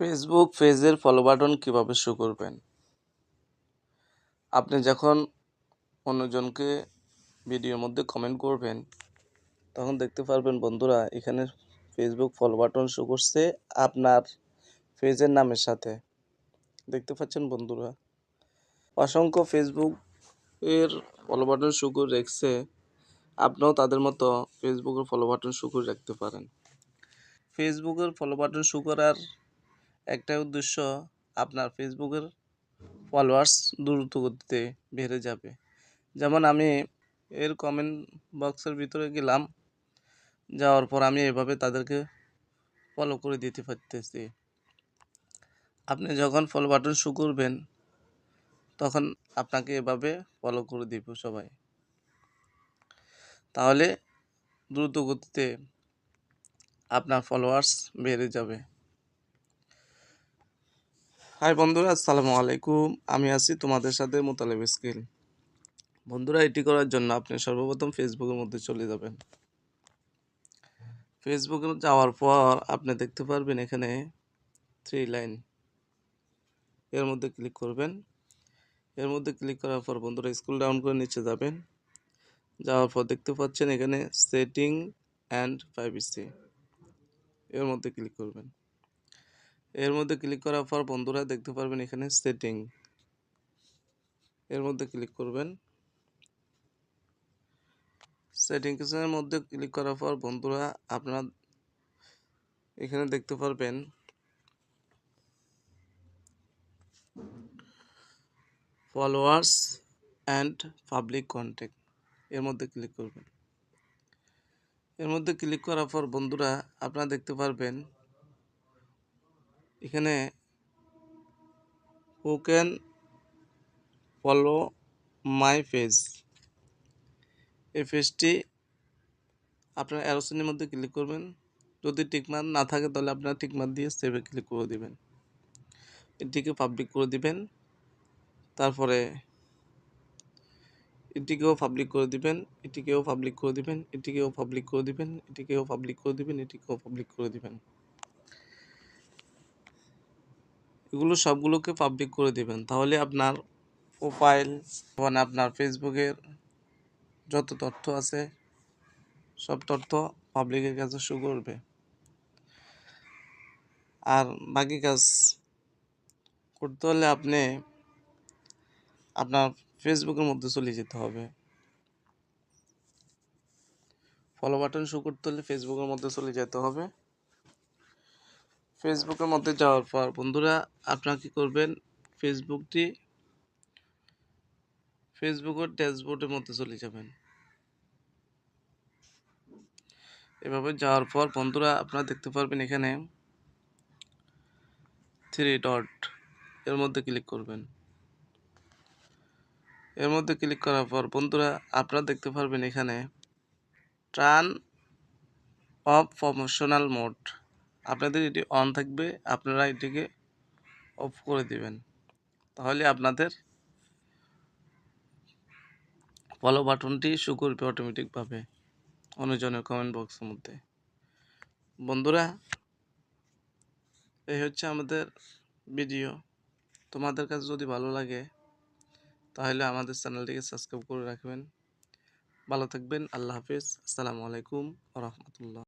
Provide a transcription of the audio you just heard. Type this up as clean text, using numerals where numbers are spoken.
Facebook পেজের follow button কিভাবে show করবেন? আপনি যখন অন্যজনকে ভিডিওর মধ্যে কমেন্ট করবেন, তখন দেখতে পারবেন বন্ধুরা এখানে ফেসবুক ফলো বাটন শো করছে আপনার পেজের নামের সাথে। দেখতে পাচ্ছেন বন্ধুরা? অসংখ্য ফেসবুক এর ফলো বাটন শো করে রেখেছে। আপনিও তাদের মতো ফেসবুকের ফলো বাটন শো করে রাখতে পারেন। ফেসবুকের ফলো বাটন শো করার একটাই উদ্দেশ্য, আপনার ফেসবুকের ফলোয়ার্স দ্রুত গতিতে বেড়ে যাবে। যেমন আমি এর কমেন্ট বক্সের ভিতরে গেলাম, যাওয়ার পর আমি এভাবে তাদেরকে ফলো করে দিতে পারতেছি। আপনি যখন ফলো বাটন শো করবেন, তখন আপনাকে এভাবে ফলো করে দিব সবাই। তাহলে দ্রুত গতিতে আপনার ফলোয়ার্স বেড়ে যাবে। হাই বন্ধুরা, আসসালামু আলাইকুম। আমি আছি তোমাদের সাথে মোতালেব স্কিল। বন্ধুরা, এটি করার জন্য আপনি সর্বপ্রথম ফেসবুকের মধ্যে চলে যাবেন। ফেসবুকে যাওয়ার পর আপনি দেখতে পারবেন এখানে 3 লাইন, এর মধ্যে ক্লিক করবেন। এর মধ্যে ক্লিক করার পর বন্ধুরা স্ক্রল ডাউন করে নিচে যাবেন। যাওয়ার পর দেখতে পাচ্ছেন এখানে সেটিং অ্যান্ড প্রাইভেসি, এর মধ্যে ক্লিক করবেন। এর মধ্যে ক্লিক করার পর বন্ধুরা দেখতে পারবেন এখানে সেটিং, এর মধ্যে ক্লিক করবেন। সেটিংসের মধ্যে ক্লিক করার পর বন্ধুরা আপনারা এখানে দেখতে পারবেন ফলোয়ার্স অ্যান্ড পাবলিক কন্ট্যাক্ট, এর মধ্যে ক্লিক করবেন। এর মধ্যে ক্লিক করার পর বন্ধুরা আপনারা দেখতে পারবেন এখানে who can follow my page, এই পেজটি আপনার অ্যারোসিনের মধ্যে ক্লিক করবেন। যদি টিকমার্ক না থাকে তাহলে আপনারা টিকমার্ক দিয়ে সেভে ক্লিক করে দিবেন। এটিকে পাবলিক করে দিবেন। তারপরে এটিকেও পাবলিক করে দিবেন, এটিকেও পাবলিক করে দিবেন, এটিকেও পাবলিক করে দিবেন, এটিকেও পাবলিক করে দিবেন, এটিকেও পাবলিক করে দিবেন। এগুলো সবগুলোকে পাবলিক করে দিবেন। তাহলে আপনার প্রোফাইল মানে আপনার ফেসবুকের যত তথ্য আছে সব তথ্য পাবলিকের কাছে শো করবে। আর বাকি কাজ করতে হলে আপনি আপনার ফেসবুকের মধ্যে চলে যেতে হবে। ফলো বাটন শো করতে হলে ফেসবুকের মধ্যে চলে যেতে হবে। ফেসবুকের মধ্যে যাওয়ার পর বন্ধুরা আপনারা কী করবেন, ফেসবুকের ড্যাশবোর্ডের মধ্যে চলে যাবেন। এভাবে যাওয়ার পর বন্ধুরা আপনারা দেখতে পারবেন এখানে 3 ডট, এর মধ্যে ক্লিক করবেন। এর মধ্যে ক্লিক করার পর বন্ধুরা আপনারা দেখতে পারবেন এখানে টার্ন অফ প্রমোশনাল মোড, আপনাদের এটি অন থাকবে, আপনারা এটিকে অফ করে দিবেন। তাহলে আপনাদের ফলো বাটনটি শো করবে অটোমেটিকভাবে অন্যজনের কমেন্ট বক্সের মধ্যে। বন্ধুরা, এই হচ্ছে আমাদের ভিডিও। তোমাদের কাছে যদি ভালো লাগে তাহলে আমাদের চ্যানেলটিকে সাবস্ক্রাইব করে রাখবেন। ভালো থাকবেন। আল্লাহ হাফেজ। আসসালামু আলাইকুম ওয়া রাহমাতুল্লাহ।